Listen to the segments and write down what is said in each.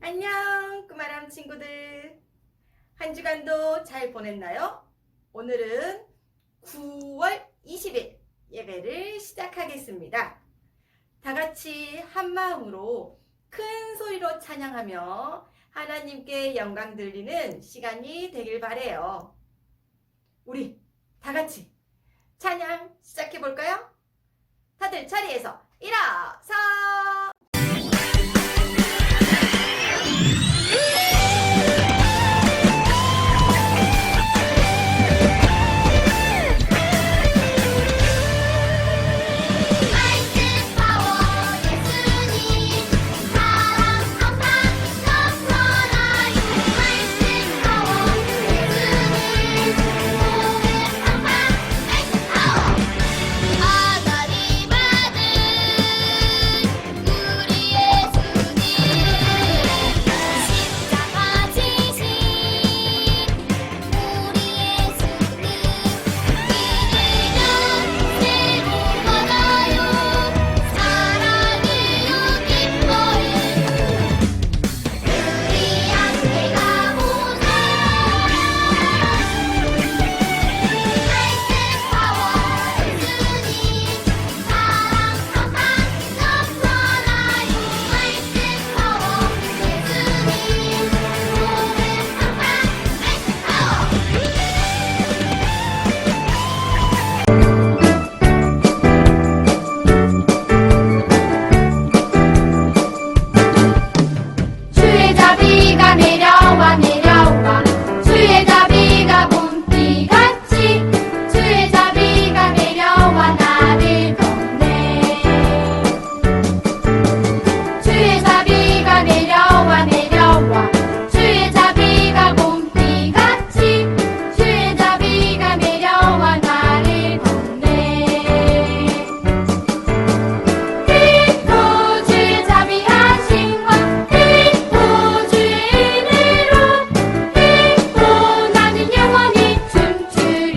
안녕, 꾸마람 친구들. 한 주간도 잘 보냈나요? 오늘은 9월 20일 예배를 시작하겠습니다. 다 같이 한 마음으로 큰 소리로 찬양하며 하나님께 영광 돌리는 시간이 되길 바래요. 우리 다 같이 찬양 시작해 볼까요? 다들 자리에서 일어서! 주의 자비가 내려와 내려와 주의 자비가 봄비같이 주의 자비가 내려와 나를 돕네 주의 자비가 내려와 내려와 주의 자비가 봄비같이 주의 자비가 내려와 나를 돕네 또 주의 자비하심과 나는 영원히 춤추리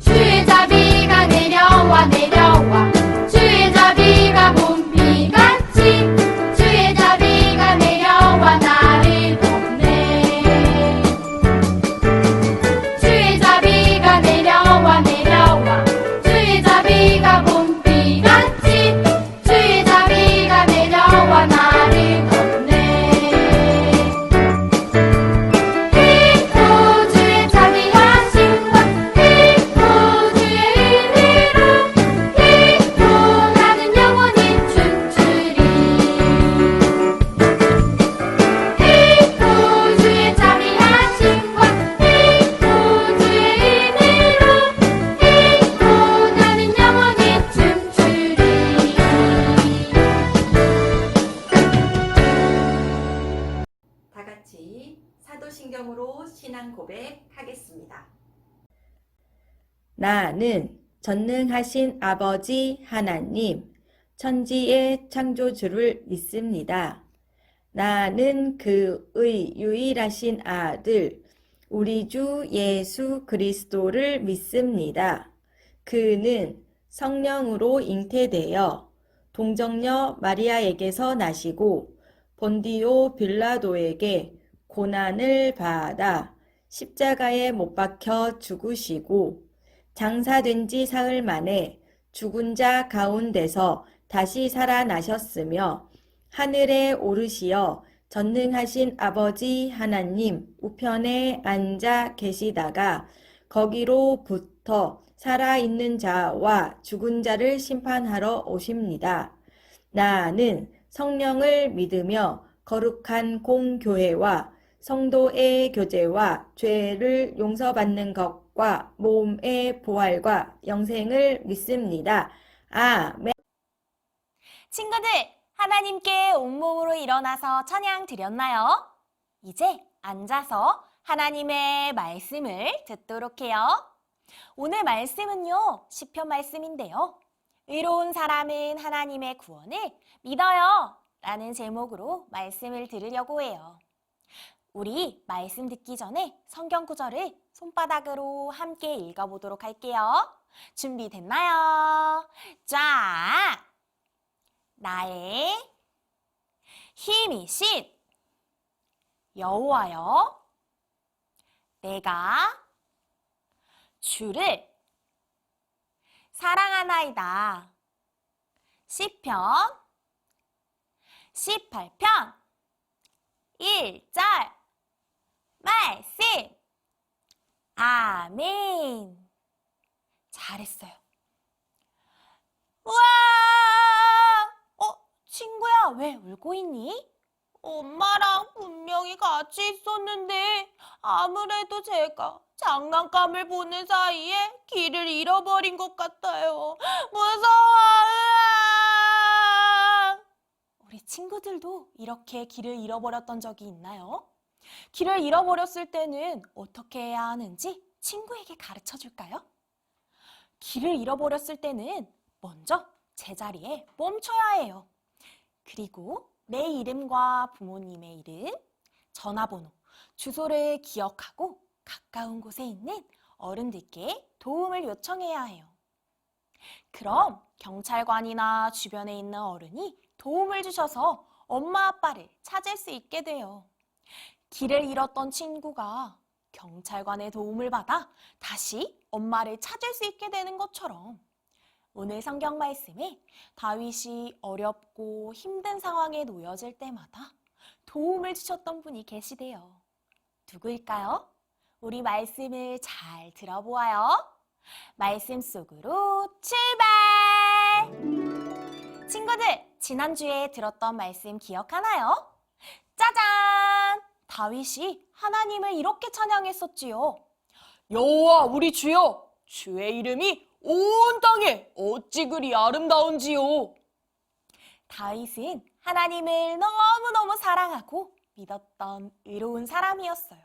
주의 자비가 내려와 내려와 주의 자비가 봄비같이 주의 자비가 내려와 나를 돕네 주의 자비가 내려와 내려와 주의 자비가 봄비같이 주의 자비가 내려와 나를 돕네 또 주의 자비하심과 또 주의 은혜로 또 나는 영원히 춤추리 또 주의 자비하심과 또 주의 은혜로 또 나는 영원히 춤추리 다 같이 사도신경으로 신앙 고백하겠습니다. 나는 전능하신 아버지 하나님, 천지의 창조주를 믿습니다. 나는 그의 유일하신 아들, 우리 주 예수 그리스도를 믿습니다. 그는 성령으로 잉태되어 동정녀 마리아에게서 나시고 본디오 빌라도에게 고난을 받아 십자가에 못 박혀 죽으시고 장사된 지 사흘 만에 죽은 자 가운데서 다시 살아나셨으며 하늘에 오르시어 전능하신 아버지 하나님 우편에 앉아 계시다가 거기로부터 살아있는 자와 죽은 자를 심판하러 오십니다. 나는 성령을 믿으며 거룩한 공교회와 성도의 교제와 죄를 용서받는 것과 몸의 부활과 영생을 믿습니다. 아멘. 친구들, 하나님께 온몸으로 일어나서 찬양 드렸나요? 이제 앉아서 하나님의 말씀을 듣도록 해요. 오늘 말씀은요, 시편 말씀인데요. 의로운 사람은 하나님의 구원을 믿어요 라는 제목으로 말씀을 들으려고 해요. 우리 말씀 듣기 전에 성경 구절을 손바닥으로 함께 읽어보도록 할게요. 준비됐나요? 자, 나의 힘이신 여호와여, 내가 주를 사랑하나이다. 시편 18편 1절 말씀. 아멘. 잘했어요. 우와! 친구야, 왜 울고 있니? 엄마랑 분명히 같이 있었는데 아무래도 제가 장난감을 보는 사이에 길을 잃어버린 것 같아요. 무서워! 으아! 우리 친구들도 이렇게 길을 잃어버렸던 적이 있나요? 길을 잃어버렸을 때는 어떻게 해야 하는지 친구에게 가르쳐 줄까요? 길을 잃어버렸을 때는 먼저 제자리에 멈춰야 해요. 그리고 내 이름과 부모님의 이름, 전화번호, 주소를 기억하고 가까운 곳에 있는 어른들께 도움을 요청해야 해요. 그럼 경찰관이나 주변에 있는 어른이 도움을 주셔서 엄마 아빠를 찾을 수 있게 돼요. 길을 잃었던 친구가 경찰관의 도움을 받아 다시 엄마를 찾을 수 있게 되는 것처럼 오늘 성경 말씀에 다윗이 어렵고 힘든 상황에 놓여질 때마다 도움을 주셨던 분이 계시대요. 누구일까요? 우리 말씀을 잘 들어보아요. 말씀 속으로 출발! 친구들, 지난주에 들었던 말씀 기억하나요? 짜잔! 다윗이 하나님을 이렇게 찬양했었지요. 여호와 우리 주여, 주의 이름이 온 땅에 어찌 그리 아름다운지요. 다윗은 하나님을 너무너무 사랑하고 믿었던 의로운 사람이었어요.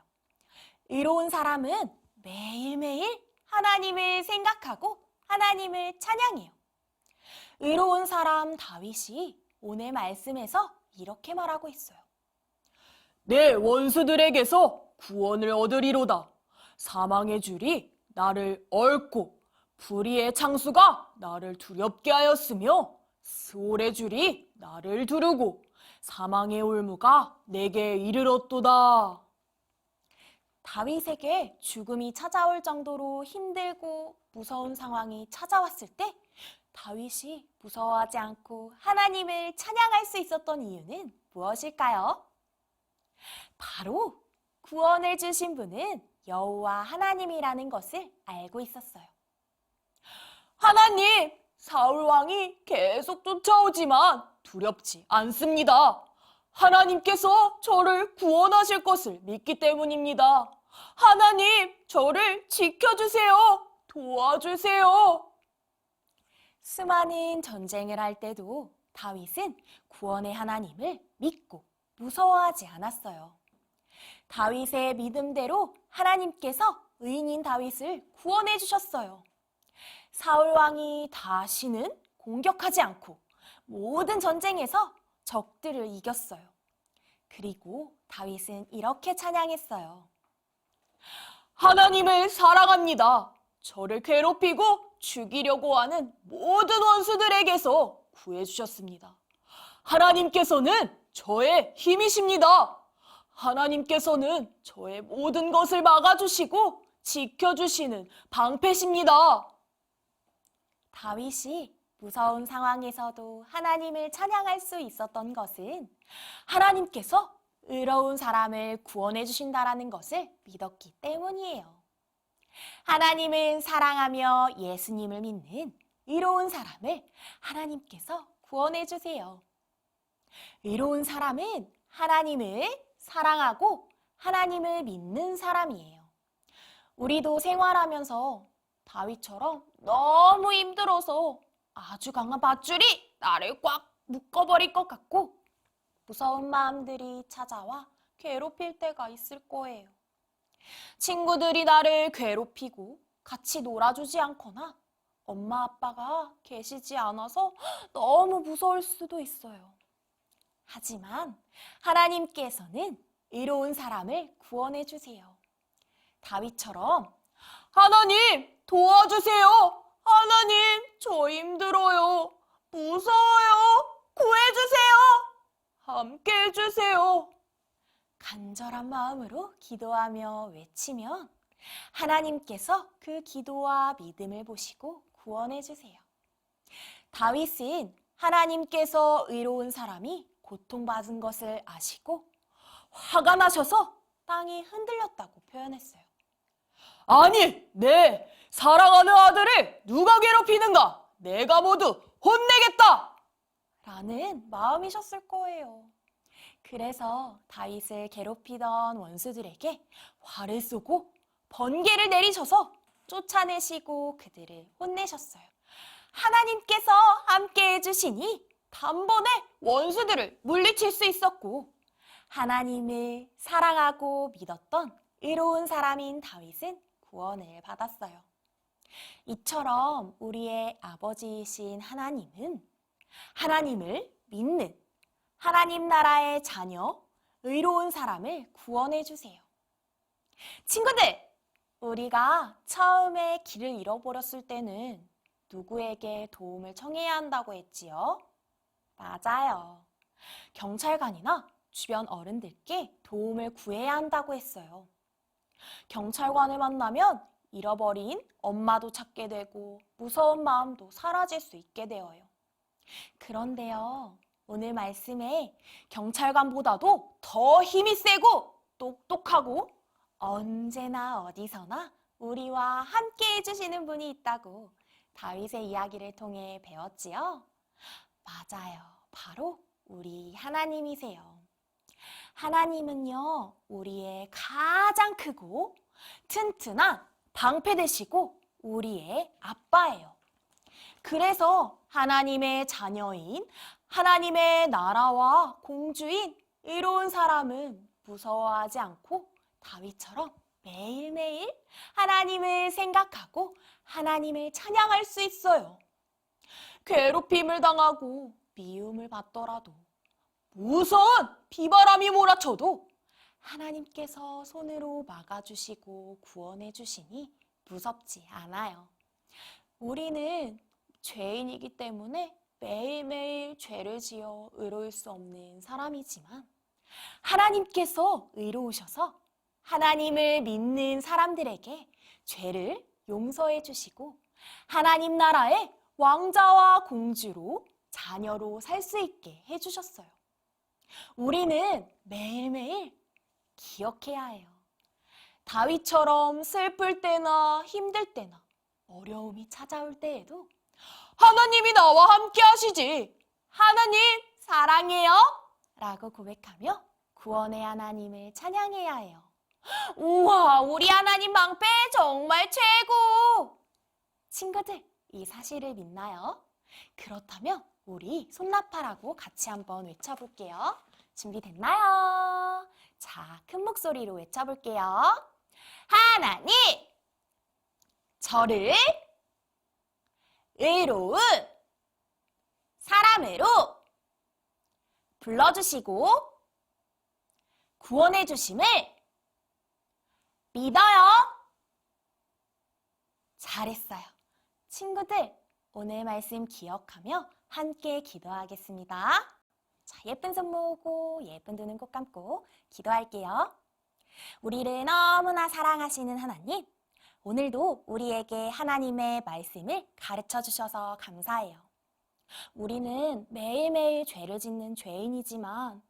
의로운 사람은 매일매일 하나님을 생각하고 하나님을 찬양해요. 의로운 사람 다윗이 오늘 말씀에서 이렇게 말하고 있어요. 내 원수들에게서 구원을 얻으리로다. 사망의 줄이 나를 얽고 불의의 창수가 나를 두렵게 하였으며 스올의 줄이 나를 두르고 사망의 올무가 내게 이르렀도다. 다윗에게 죽음이 찾아올 정도로 힘들고 무서운 상황이 찾아왔을 때 다윗이 무서워하지 않고 하나님을 찬양할 수 있었던 이유는 무엇일까요? 바로 구원을 주신 분은 여호와 하나님이라는 것을 알고 있었어요. 하나님, 사울 왕이 계속 쫓아오지만 두렵지 않습니다. 하나님께서 저를 구원하실 것을 믿기 때문입니다. 하나님, 저를 지켜주세요. 도와주세요. 수많은 전쟁을 할 때도 다윗은 구원의 하나님을 믿고 무서워하지 않았어요. 다윗의 믿음대로 하나님께서 의인인 다윗을 구원해 주셨어요. 사울 왕이 다시는 공격하지 않고 모든 전쟁에서 적들을 이겼어요. 그리고 다윗은 이렇게 찬양했어요. 하나님을 사랑합니다. 저를 괴롭히고 죽이려고 하는 모든 원수들에게서 구해주셨습니다. 하나님께서는 저의 힘이십니다. 하나님께서는 저의 모든 것을 막아주시고 지켜주시는 방패십니다. 다윗이 무서운 상황에서도 하나님을 찬양할 수 있었던 것은 하나님께서 의로운 사람을 구원해 주신다라는 것을 믿었기 때문이에요. 하나님을 사랑하며 예수님을 믿는 의로운 사람을 하나님께서 구원해 주세요. 의로운 사람은 하나님을 사랑하고 하나님을 믿는 사람이에요. 우리도 생활하면서 다윗처럼 너무 힘들어서 아주 강한 밧줄이 나를 꽉 묶어버릴 것 같고 무서운 마음들이 찾아와 괴롭힐 때가 있을 거예요. 친구들이 나를 괴롭히고 같이 놀아주지 않거나 엄마 아빠가 계시지 않아서 너무 무서울 수도 있어요. 하지만 하나님께서는 의로운 사람을 구원해 주세요. 다윗처럼 하나님 도와주세요. 하나님, 저 힘들어요. 무서워요. 구해주세요. 함께 해주세요. 간절한 마음으로 기도하며 외치면 하나님께서 그 기도와 믿음을 보시고 구원해 주세요. 다윗은 하나님께서 의로운 사람이 고통받은 것을 아시고 화가 나셔서 땅이 흔들렸다고 표현했어요. 아니, 내 사랑하는 아들을 누가 괴롭히는가? 내가 모두 혼내겠다! 라는 마음이셨을 거예요. 그래서 다윗을 괴롭히던 원수들에게 화를 쏘고 번개를 내리셔서 쫓아내시고 그들을 혼내셨어요. 하나님께서 함께 해주시니 단번에 원수들을 물리칠 수 있었고 하나님을 사랑하고 믿었던 의로운 사람인 다윗은 구원을 받았어요. 이처럼 우리의 아버지이신 하나님은 하나님을 믿는 하나님 나라의 자녀, 의로운 사람을 구원해 주세요. 친구들, 우리가 처음에 길을 잃어버렸을 때는 누구에게 도움을 청해야 한다고 했지요? 맞아요. 경찰관이나 주변 어른들께 도움을 구해야 한다고 했어요. 경찰관을 만나면 잃어버린 엄마도 찾게 되고 무서운 마음도 사라질 수 있게 되어요. 그런데요, 오늘 말씀에 경찰관보다도 더 힘이 세고 똑똑하고 언제나 어디서나 우리와 함께 해주시는 분이 있다고 다윗의 이야기를 통해 배웠지요? 맞아요. 바로 우리 하나님이세요. 하나님은요, 우리의 가장 크고 튼튼한 방패 되시고 우리의 아빠예요. 그래서 하나님의 자녀인 하나님의 나라와 공주인 의로운 사람은 무서워하지 않고 다윗처럼 매일매일 하나님을 생각하고 하나님을 찬양할 수 있어요. 괴롭힘을 당하고 미움을 받더라도 무서운 비바람이 몰아쳐도 하나님께서 손으로 막아주시고 구원해 주시니 무섭지 않아요. 우리는 죄인이기 때문에 매일매일 죄를 지어 의로울 수 없는 사람이지만 하나님께서 의로우셔서 하나님을 믿는 사람들에게 죄를 용서해 주시고 하나님 나라의 왕자와 공주로 자녀로 살 수 있게 해주셨어요. 우리는 매일매일 기억해야 해요. 다윗처럼 슬플 때나 힘들 때나 어려움이 찾아올 때에도 하나님이 나와 함께 하시지. 하나님 사랑해요. 라고 고백하며 구원의 하나님을 찬양해야 해요. 우와, 우리 하나님 방패 정말 최고! 친구들, 이 사실을 믿나요? 그렇다면 우리 손나팔하고 같이 한번 외쳐볼게요. 준비됐나요? 자, 큰 목소리로 외쳐볼게요. 하나님, 저를 의로운 사람으로 불러주시고 구원해 주심을 믿어요. 잘했어요. 친구들, 오늘 말씀 기억하며 함께 기도하겠습니다. 자, 예쁜 손 모으고 예쁜 두 눈 꼭 감고 기도할게요. 우리를 너무나 사랑하시는 하나님, 오늘도 우리에게 하나님의 말씀을 가르쳐 주셔서 감사해요. 우리는 매일매일 죄를 짓는 죄인이지만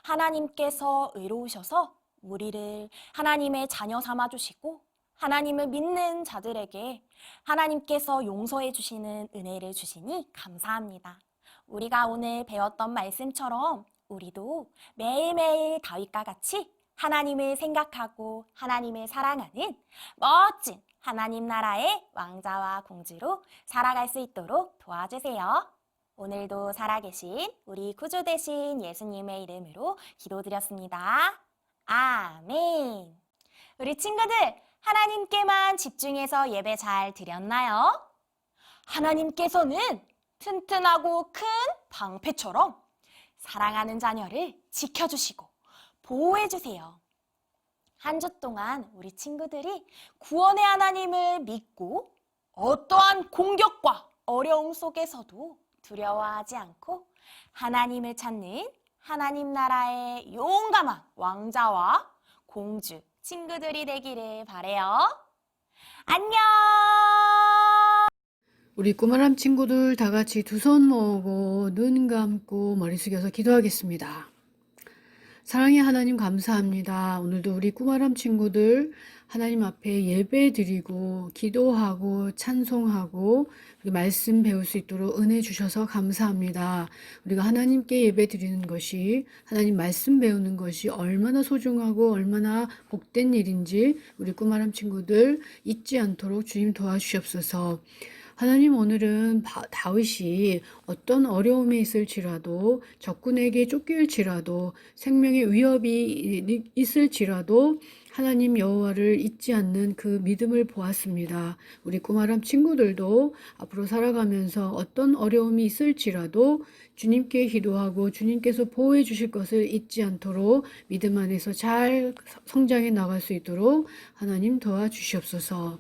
하나님께서 의로우셔서 우리를 하나님의 자녀 삼아 주시고 하나님을 믿는 자들에게 하나님께서 용서해 주시는 은혜를 주시니 감사합니다. 우리가 오늘 배웠던 말씀처럼 우리도 매일매일 다윗과 같이 하나님을 생각하고 하나님을 사랑하는 멋진 하나님 나라의 왕자와 공주로 살아갈 수 있도록 도와주세요. 오늘도 살아계신 우리 구주 되신 예수님의 이름으로 기도드렸습니다. 아멘. 우리 친구들, 하나님께만 집중해서 예배 잘 드렸나요? 하나님께서는 튼튼하고 큰 방패처럼 사랑하는 자녀를 지켜주시고 보호해주세요. 한 주 동안 우리 친구들이 구원의 하나님을 믿고 어떠한 공격과 어려움 속에서도 두려워하지 않고 하나님을 찾는 하나님 나라의 용감한 왕자와 공주 친구들이 되기를 바래요. 안녕! 우리 꼬마람 친구들 다 같이 두 손 모으고 눈 감고 머리 숙여서 기도하겠습니다. 사랑의 하나님 감사합니다. 오늘도 우리 꼬마람 친구들 하나님 앞에 예배 드리고 기도하고 찬송하고 그리고 말씀 배울 수 있도록 은혜 주셔서 감사합니다. 우리가 하나님께 예배 드리는 것이 하나님 말씀 배우는 것이 얼마나 소중하고 얼마나 복된 일인지 우리 꼬마람 친구들 잊지 않도록 주님 도와주시옵소서. 하나님, 오늘은 다윗이 어떤 어려움이 있을지라도 적군에게 쫓길지라도 생명의 위협이 있을지라도 하나님 여호와를 잊지 않는 그 믿음을 보았습니다. 우리 꼬마람 친구들도 앞으로 살아가면서 어떤 어려움이 있을지라도 주님께 기도하고 주님께서 보호해 주실 것을 잊지 않도록 믿음 안에서 잘 성장해 나갈 수 있도록 하나님 도와주시옵소서.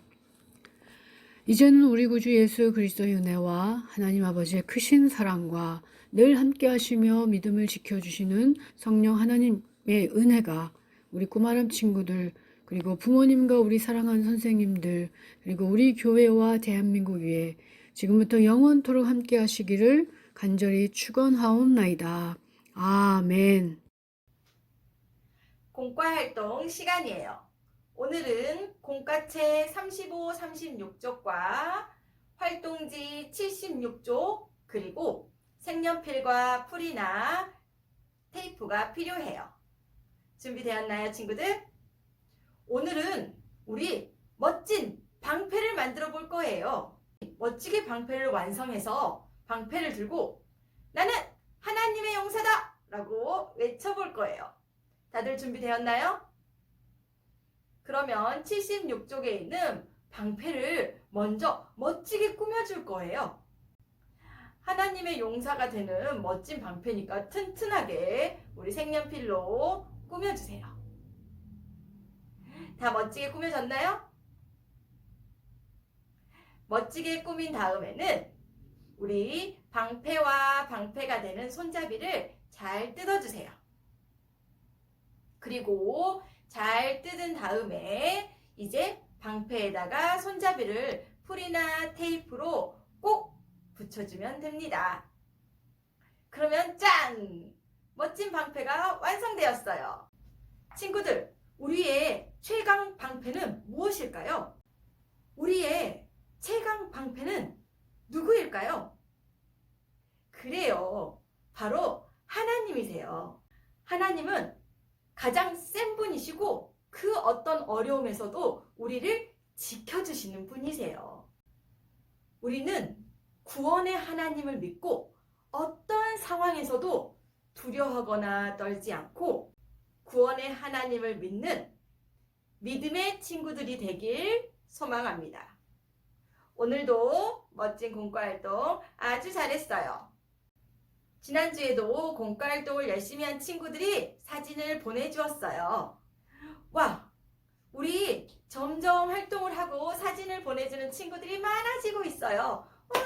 이제는 우리 구주 예수 그리스도의 은혜와 하나님 아버지의 크신 사랑과 늘 함께 하시며 믿음을 지켜주시는 성령 하나님의 은혜가 우리 꼬마람 친구들 그리고 부모님과 우리 사랑하는 선생님들 그리고 우리 교회와 대한민국 위에 지금부터 영원토록 함께 하시기를 간절히 축원하옵나이다. 아멘. 공과활동 시간이에요. 오늘은 공과체 35, 36쪽과 활동지 76쪽 그리고 색연필과 풀이나 테이프가 필요해요. 준비되었나요, 친구들? 오늘은 우리 멋진 방패를 만들어 볼 거예요. 멋지게 방패를 완성해서 방패를 들고 나는 하나님의 용사다! 라고 외쳐볼 거예요. 다들 준비되었나요? 그러면 76쪽에 있는 방패를 먼저 멋지게 꾸며줄 거예요. 하나님의 용사가 되는 멋진 방패니까 튼튼하게 우리 색연필로 꾸며주세요. 다 멋지게 꾸며졌나요? 멋지게 꾸민 다음에는 우리 방패와 방패가 되는 손잡이를 잘 뜯어주세요. 그리고 잘 뜯은 다음에 이제 방패에다가 손잡이를 풀이나 테이프로 꼭 붙여주면 됩니다. 그러면 짠! 멋진 방패가 완성되었어요. 친구들, 우리의 최강 방패는 무엇일까요? 우리의 최강 방패는 누구일까요? 그래요. 바로 하나님이세요. 하나님은 가장 센 분이시고 그 어떤 어려움에서도 우리를 지켜주시는 분이세요. 우리는 구원의 하나님을 믿고 어떤 상황에서도 두려워하거나 떨지 않고 구원의 하나님을 믿는 믿음의 친구들이 되길 소망합니다. 오늘도 멋진 공과활동 아주 잘했어요. 지난주에도 공과활동을 열심히 한 친구들이 사진을 보내주었어요. 와, 우리 점점 활동을 하고 사진을 보내주는 친구들이 많아지고 있어요. 와,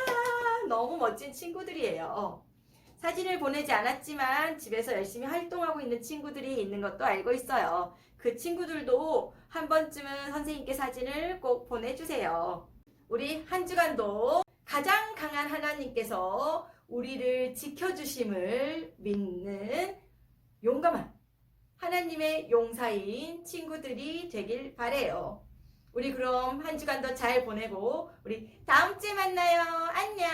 너무 멋진 친구들이에요. 사진을 보내지 않았지만 집에서 열심히 활동하고 있는 친구들이 있는 것도 알고 있어요. 그 친구들도 한 번쯤은 선생님께 사진을 꼭 보내주세요. 우리 한 주간도 가장 강한 하나님께서 우리를 지켜주심을 믿는 용감한 하나님의 용사인 친구들이 되길 바래요. 우리 그럼 한 주간도 잘 보내고 우리 다음 주에 만나요. 안녕.